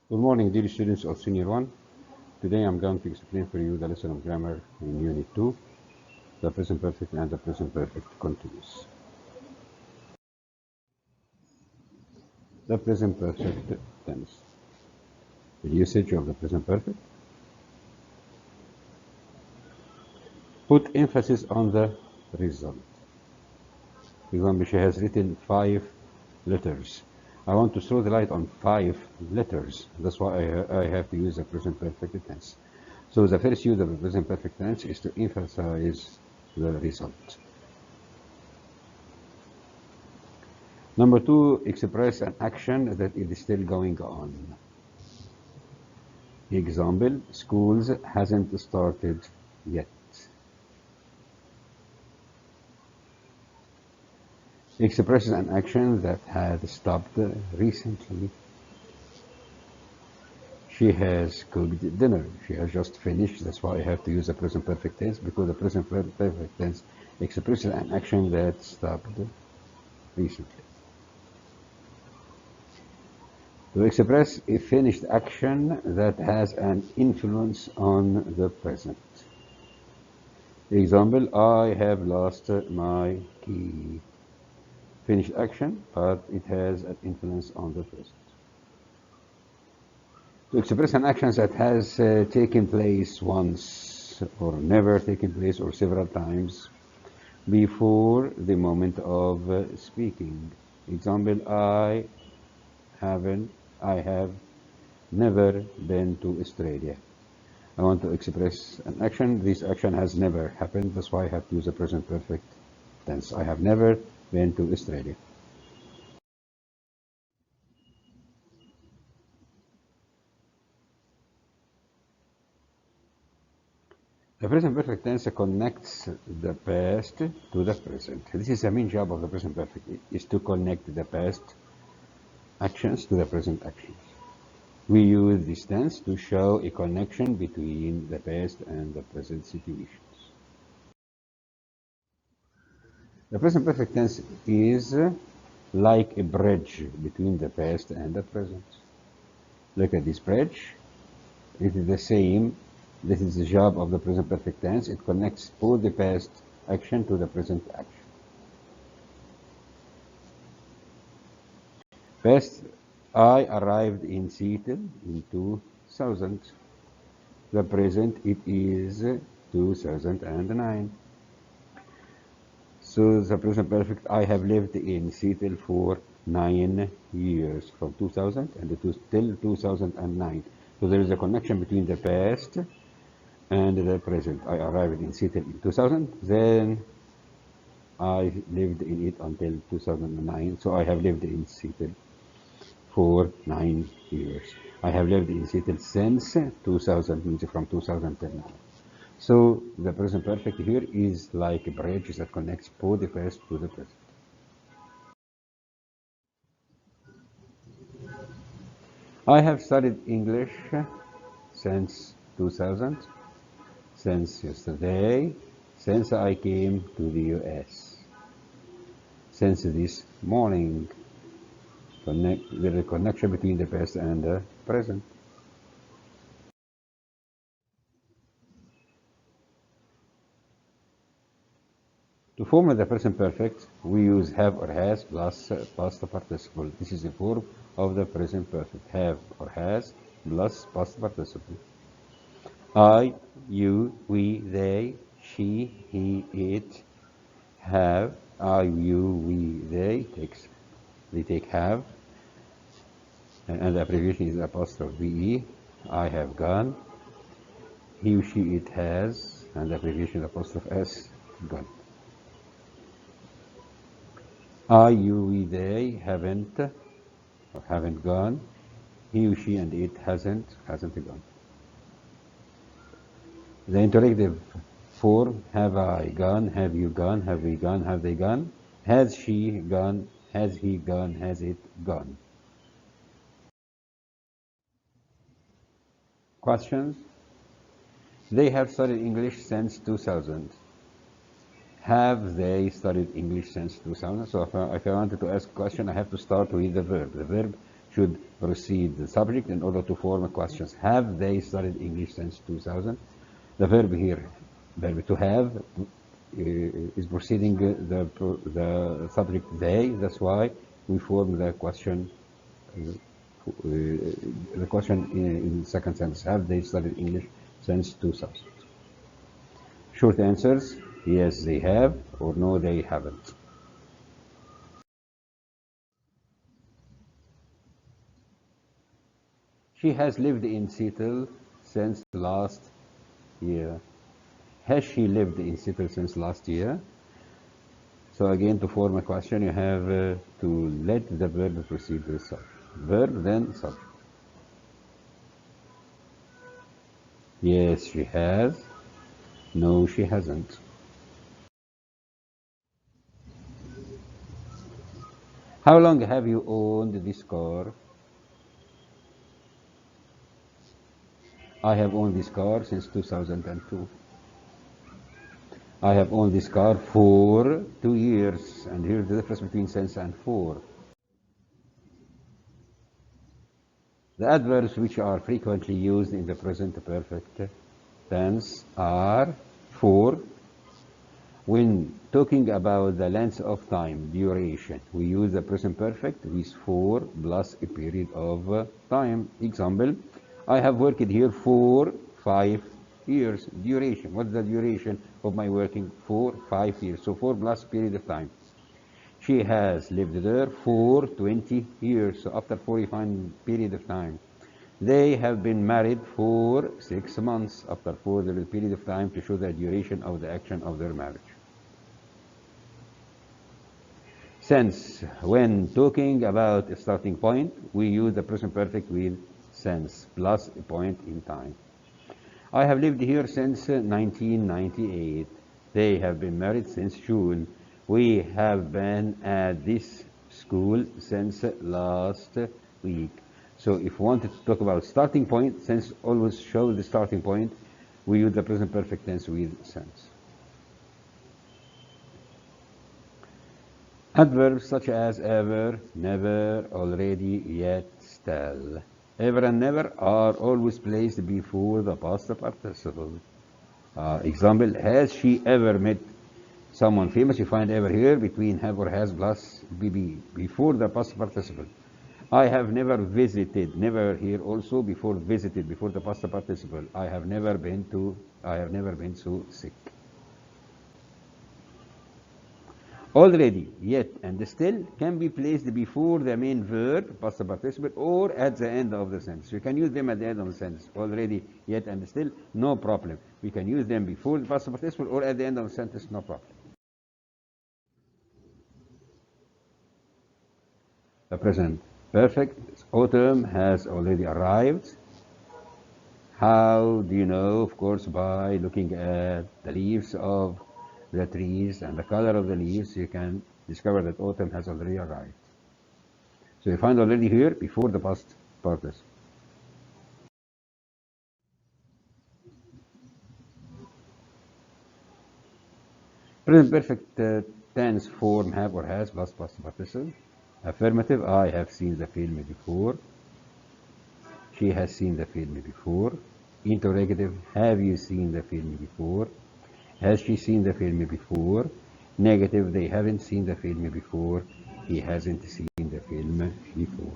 Good morning, dear students of Senior 1. Today I'm going to explain for you the lesson of grammar in Unit 2, the present perfect and the present perfect continuous. The present perfect tense. The usage of the present perfect. Put emphasis on the result. For example, she has written 5 letters. I want to throw the light on 5 letters. That's why I have to use the present perfect tense. So the first use of the present perfect tense is to emphasize the result. Number 2, express an action that is still going on. Example, schools hasn't started yet. Expresses an action that had stopped recently. She has cooked dinner. She has just finished. That's why I have to use the present perfect tense, because the present perfect tense expresses an action that stopped recently. To express a finished action that has an influence on the present. Example, I have lost my key. Finished action, but it has an influence on the present. To express an action that has taken place once or never taken place or several times before the moment of speaking. Example, I have never been to Australia. I want to express an action. This action has never happened. That's why I have to use the present perfect tense. I have never been to Australia. The present perfect tense connects the past to the present. This is the main job of the present perfect, is to connect the past actions to the present actions. We use this tense to show a connection between the past and the present situations. The present perfect tense is like a bridge between the past and the present. Look at this bridge. It is the same. This is the job of the present perfect tense. It connects both the past action to the present action. Past, I arrived in Seattle in 2000. The present, it is 2009. So the present perfect, I have lived in Seattle for 9 years, from 2000 and till 2009. So there is a connection between the past and the present. I arrived in Seattle in 2000, then I lived in it until 2009. So I have lived in Seattle for 9 years. I have lived in Seattle since 2000, means from 2000 till now. So the present perfect here is like a bridge that connects both the past to the present. I have studied English since 2000, since yesterday, since I came to the US, since this morning. There is a connection between the past and the present. To form the present perfect, we use have or has plus past participle. This is the form of the present perfect. Have or has plus past participle. I, you, we, they, she, he, it, have. I, you, we, they take have, and the abbreviation is apostrophe ve. I have gone. He, she, it has, and the abbreviation apostrophe s, gone. I, you, we, they haven't or haven't gone. He, she, and it hasn't gone. The interrogative form, have I gone, have you gone, have we gone, have they gone? Has she gone, has he gone, has it gone? Questions? They have studied English since 2000. Have they studied English since 2000? So if I wanted to ask a question, I have to start with the verb. The verb should precede the subject in order to form questions. Have they studied English since 2000? The verb here, verb to have, is preceding the subject they. That's why we form the question. The question in the second sentence: have they studied English since 2000? Short answers: yes, they have, or no, they haven't. She has lived in Seattle since last year. Has she lived in Seattle since last year? So again, to form a question, you have to let the verb precede the subject. Verb, then subject. Yes, she has. No, she hasn't. How long have you owned this car? I have owned this car since 2002. I have owned this car for 2 years, and here's the difference between since and for. The adverbs which are frequently used in the present perfect tense are for. When talking about the length of time, duration, we use the present perfect with for plus a period of time. Example, I have worked here for 5 years. Duration, what's the duration of my working? For 5 years. So 4 plus period of time. She has lived there for 20 years. So after 45 period of time. They have been married for 6 months. After 4, there is a period of time to show the duration of the action of their marriage. Since, when talking about a starting point, we use the present perfect with since plus a point in time. I have lived here since 1998. They have been married since June. We have been at this school since last week. So if we wanted to talk about starting point, since always shows the starting point, we use the present perfect tense with since. Adverbs such as ever, never, already, yet, still. Ever and never are always placed before the past participle. Example, has she ever met someone famous? You find ever here between have or has plus bb before the past participle. I have never visited, never here also before visited, before the past participle. I have never been so sick. Already, yet, and still can be placed before the main verb, past participle, or at the end of the sentence. You can use them at the end of the sentence. Already, yet, and still, no problem. We can use them before the past participle or at the end of the sentence, no problem. The present perfect. Autumn has already arrived. How do you know? Of course, by looking at the leaves of the trees and the color of the leaves, you can discover that autumn has already arrived. So you find already here before the past participle. Present perfect tense form have or has plus past participle. Affirmative, I have seen the film before. She has seen the film before. Interrogative, have you seen the film before? Has she seen the film before? Negative, they haven't seen the film before. He hasn't seen the film before.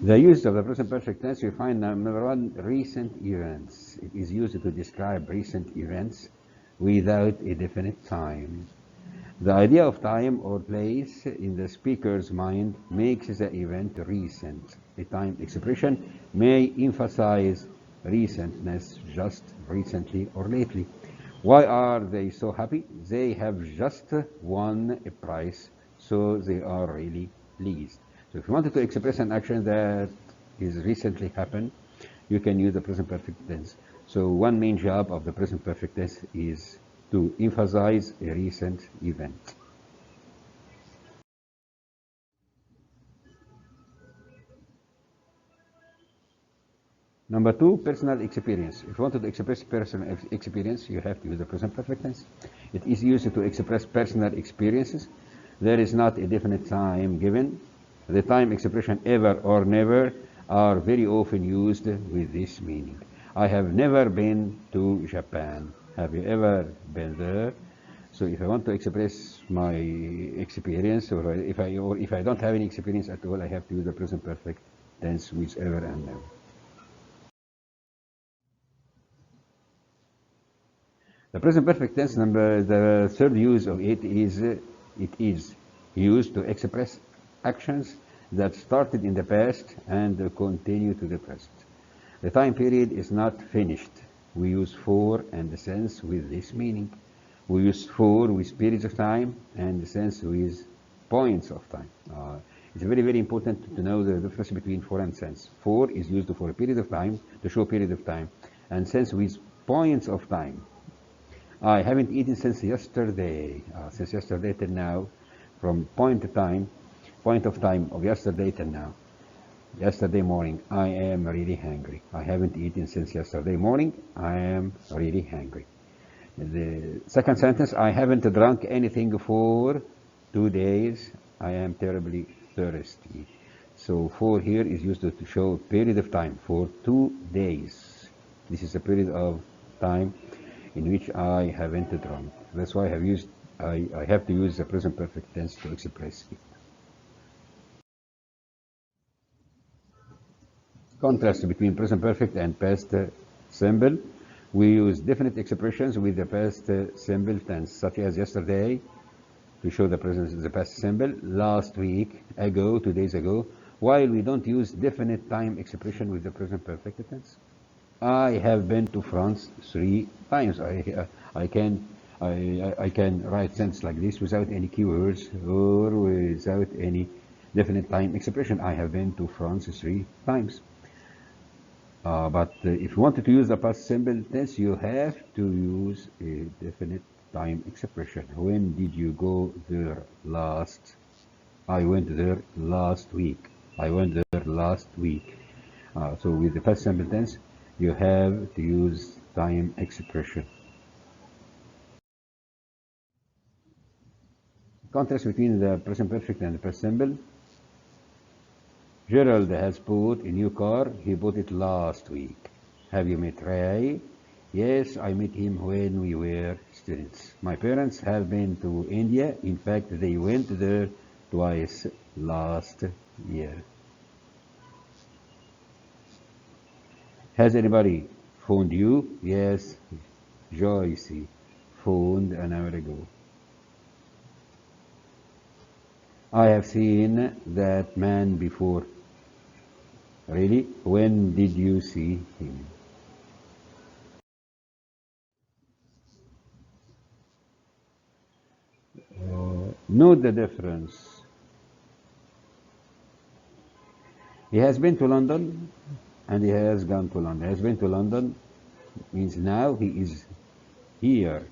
The use of the present perfect tense, you find number one, recent events. It is used to describe recent events without a definite time. The idea of time or place in the speaker's mind makes the event recent. A time expression may emphasize recentness, just recently or lately. Why are they so happy? They have just won a prize, so they are really pleased. So if you wanted to express an action that is recently happened, you can use the present perfect tense. So one main job of the present perfect tense is to emphasize a recent event. Number two, personal experience. If you want to express personal experience, you have to use the present perfect tense. It is used to express personal experiences. There is not a definite time given. The time expression ever or never are very often used with this meaning. I have never been to Japan. Have you ever been there? So if I want to express my experience, or if I don't have any experience at all, I have to use the present perfect tense with ever and never. The present perfect tense number, the third use of it is used to express actions that started in the past and continue to the present. The time period is not finished. We use for and since with this meaning. We use for with periods of time and since with points of time. It's very, very important to know the difference between for and since. For is used for a period of time, to show a period of time, and since with points of time. I haven't eaten since yesterday. Since yesterday till now, from point of time of yesterday till now. Yesterday morning, I am really hungry. I haven't eaten since yesterday morning. I am really hungry. The second sentence, I haven't drunk anything for 2 days. I am terribly thirsty. So for here is used to show a period of time for 2 days. This is a period of time in which I haven't drunk. That's why I have to use the present perfect tense to express it. Contrast between present perfect and past simple. We use definite expressions with the past simple tense, such as yesterday to show the present is the past simple, last week, ago, 2 days ago, while we don't use definite time expression with the present perfect tense. I have been to France 3 times. I can write sentence like this without any keywords or without any definite time expression. I have been to France 3 times. But if you wanted to use the past simple tense, you have to use a definite time expression. When did you go there last? I went there last week. I went there last week. So with the past simple tense, you have to use time expression. Contrast between the present perfect and the past simple. Gerald has bought a new car. He bought it last week. Have you met Ray? Yes, I met him when we were students. My parents have been to India. In fact, they went there twice last year. Has anybody phoned you? Yes, Joyce phoned an hour ago. I have seen that man before. Really? When did you see him? Note the difference. He has been to London and he has gone to London. He has been to London means now he is here.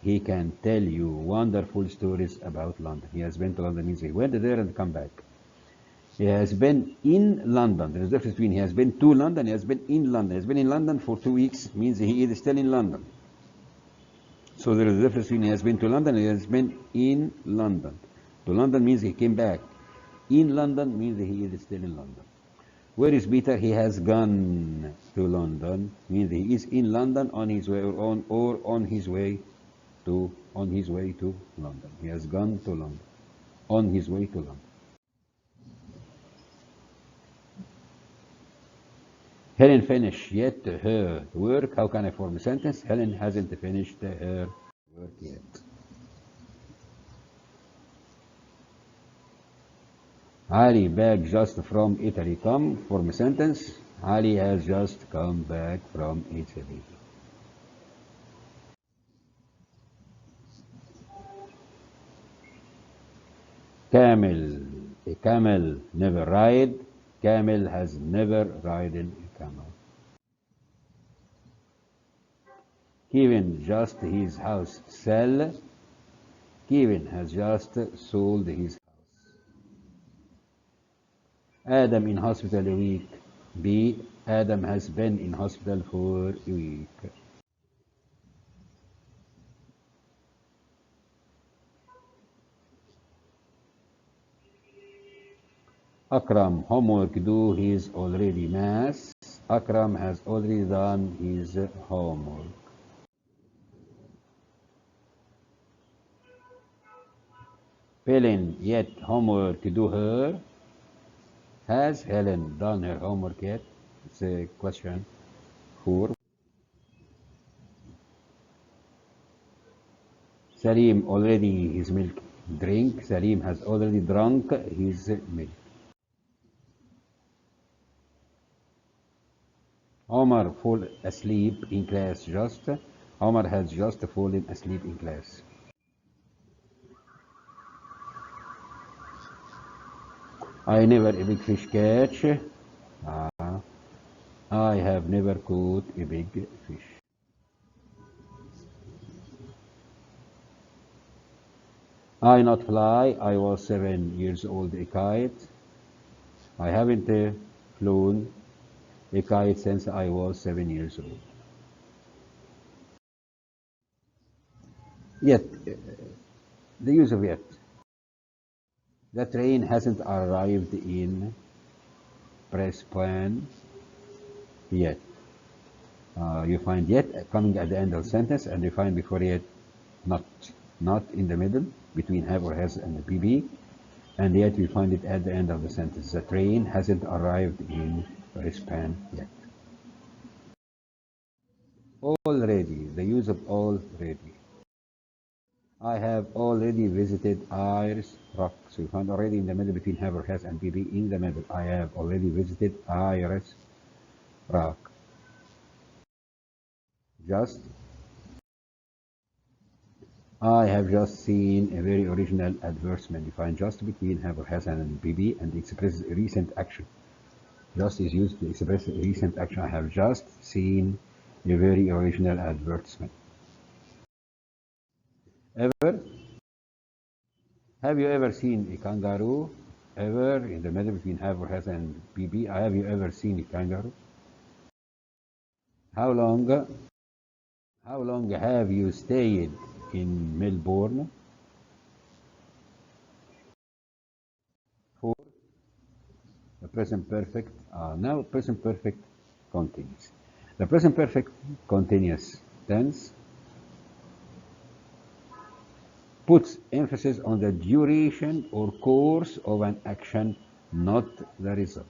He can tell you wonderful stories about London. He has been to London means he went there and come back. He has been in London. There is a difference between he has been to London, he has been in London. He has been in London for 2 weeks means he is still in London. So there is a difference between he has been to London and he has been in London. To London means he came back. In London means he is still in London. Where is Peter? He has gone to London. Means he is in London on his way or on his way to London. He has gone to London. On his way to London. Helen finished yet her work. How can I form a sentence? Helen hasn't finished her work yet. Ali back just from Italy. Come, form a sentence. Ali has just come back from Italy. Camel. A camel never ride. Camel has never ridden a camel. Kevin just his house sell. Kevin has just sold his house. Adam in hospital a week. B. Adam has been in hospital for a week. Akram, homework, do his already mass. Akram has already done his homework. Helen, yet homework, do her. Has Helen done her homework yet? It's a question. 4. Salim, already his milk. Drink. Salim has already drunk his milk. Omar fall asleep in class just. Omar has just fallen asleep in class. I never a big fish catch. I have never caught a big fish. I not fly. I was 7 years old a kite. I haven't flown a kite since I was 7 years old. Yet, the use of yet. The train hasn't arrived in Brisbane yet. You find yet coming at the end of the sentence, and you find before yet not. Not in the middle, between have or has and the BB, and yet you find it at the end of the sentence. The train hasn't arrived in Brisbane yet. Already, the use of already. I have already visited Ayers Rock. So you find already in the middle between have or has and BB in the middle. I have already visited Ayers Rock. Just. I have just seen a very original advertisement. You find just between have or has and BB and expresses a recent action. Just is used to express a recent action. I have just seen a very original advertisement. Ever? Have you ever seen a kangaroo? Ever in the middle between have or has and BB. Have you ever seen a kangaroo? How long? How long have you stayed in Melbourne? For the present perfect. Now present perfect continuous. The present perfect continuous tense puts emphasis on the duration or course of an action, not the result.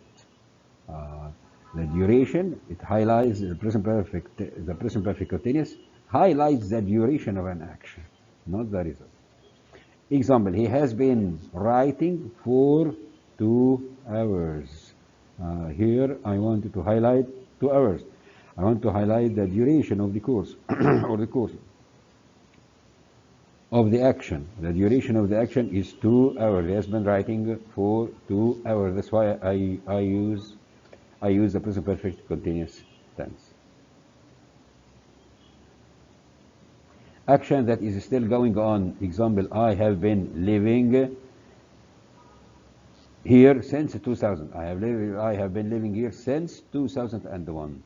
The duration, it highlights the present perfect continuous highlights the duration of an action, not the result. Example, he has been writing for 2 hours. Here I wanted to highlight 2 hours. I want to highlight the duration of the course or the course of the action. The duration of the action is 2 hours. He has been writing for 2 hours. That's why I use the present perfect continuous tense. Action that is still going on. Example, I have been living here since 2000. I have been living here since 2001.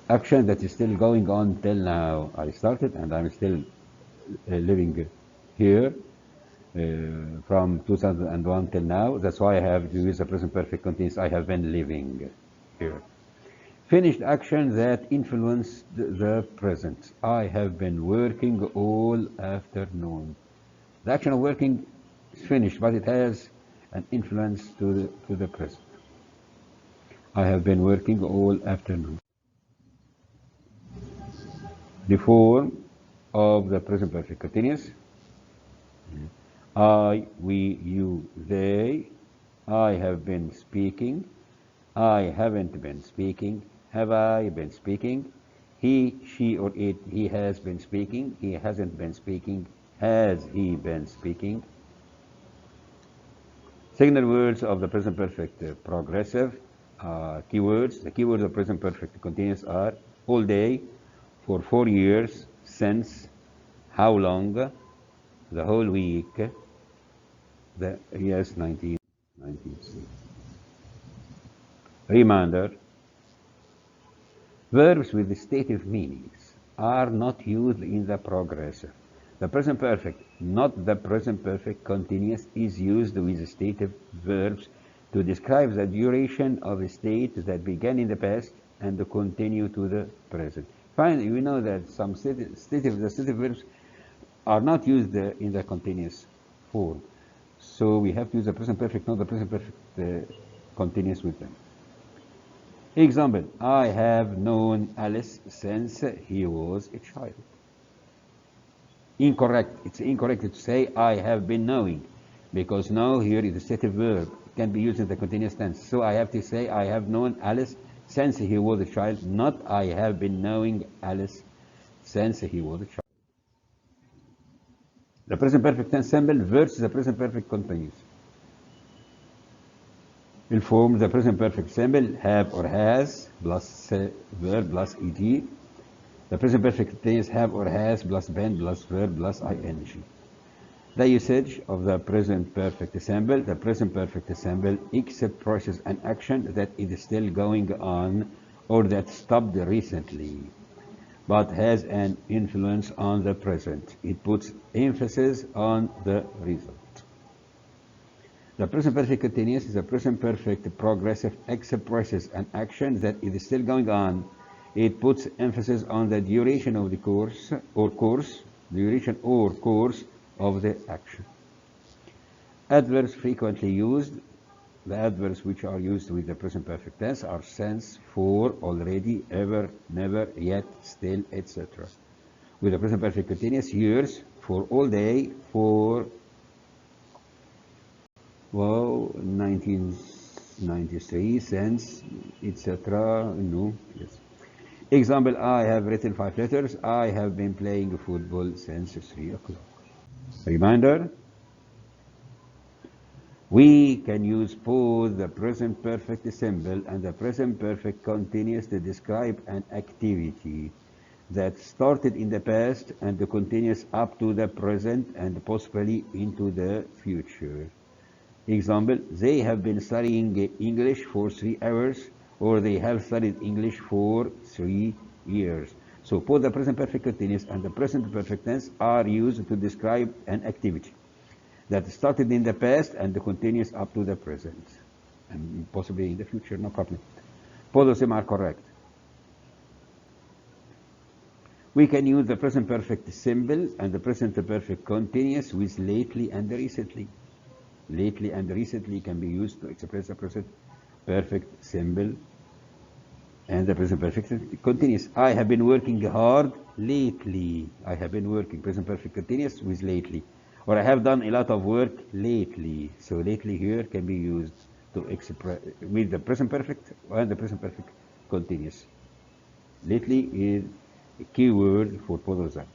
Action that is still going on till now. I started and I'm still living here from 2001 till now. That's why I have to use the present perfect continuous. I have been living here. Finished action that influenced the present. I have been working all afternoon. The action of working is finished, but it has an influence to the present. I have been working all afternoon. The form of the present perfect continuous. I, we, you, they. I have been speaking. I haven't been speaking. Have I been speaking? He, she, or it, he has been speaking. He hasn't been speaking. Has he been speaking? Signal words of the present perfect progressive. Keywords. The keywords of present perfect continuous are all day, for 4 years, since, how long, the whole week, the yes, 19. Reminder, verbs with stative meanings are not used in the progressive. The present perfect, not the present perfect continuous, is used with stative verbs to describe the duration of a state that began in the past and continue to the present. Finally, we know that some stative verbs are not used in the continuous form. So we have to use the present perfect, not the present perfect continuous with them. Example, I have known Alice since he was a child. Incorrect. It's incorrect to say I have been knowing, because now here is a stative verb. It can be used in the continuous tense. So I have to say I have known Alice since he was a child, not I have been knowing Alice since he was a child. The present perfect tense simple versus the present perfect continuous. Will form the present perfect simple have or has plus verb plus ed. The present perfect continuous have or has plus been plus verb plus ing. The usage of the present perfect simple. The present perfect simple except process and action that is still going on or that stopped recently, but has an influence on the present. It puts emphasis on the result. The present perfect continuous is a present perfect progressive except process and action that is still going on. It puts emphasis on the duration of the course duration or course of the action. Adverbs frequently used. The adverbs which are used with the present perfect tense are since, for, already, ever, never, yet, still, etc. With the present perfect continuous, years, for all day, for 1993, since, etc. No, yes. Example, I have written 5 letters. I have been playing football since 3 o'clock. Reminder, we can use both the present perfect simple and the present perfect continuous to describe an activity that started in the past and continues up to the present and possibly into the future. Example, they have been studying English for 3 hours, or they have studied English for 3 years. So both the present perfect continuous and the present perfect tense are used to describe an activity that started in the past and continues up to the present, and possibly in the future, no problem. Both of them are correct. We can use the present perfect simple and the present perfect continuous with lately and recently. Lately and recently can be used to express the present perfect simple and the present perfect continuous. I have been working hard lately. I have been working, present perfect continuous with lately. Or I have done a lot of work lately. So lately here can be used to express with the present perfect and the present perfect continuous. Lately is a key word for both of them.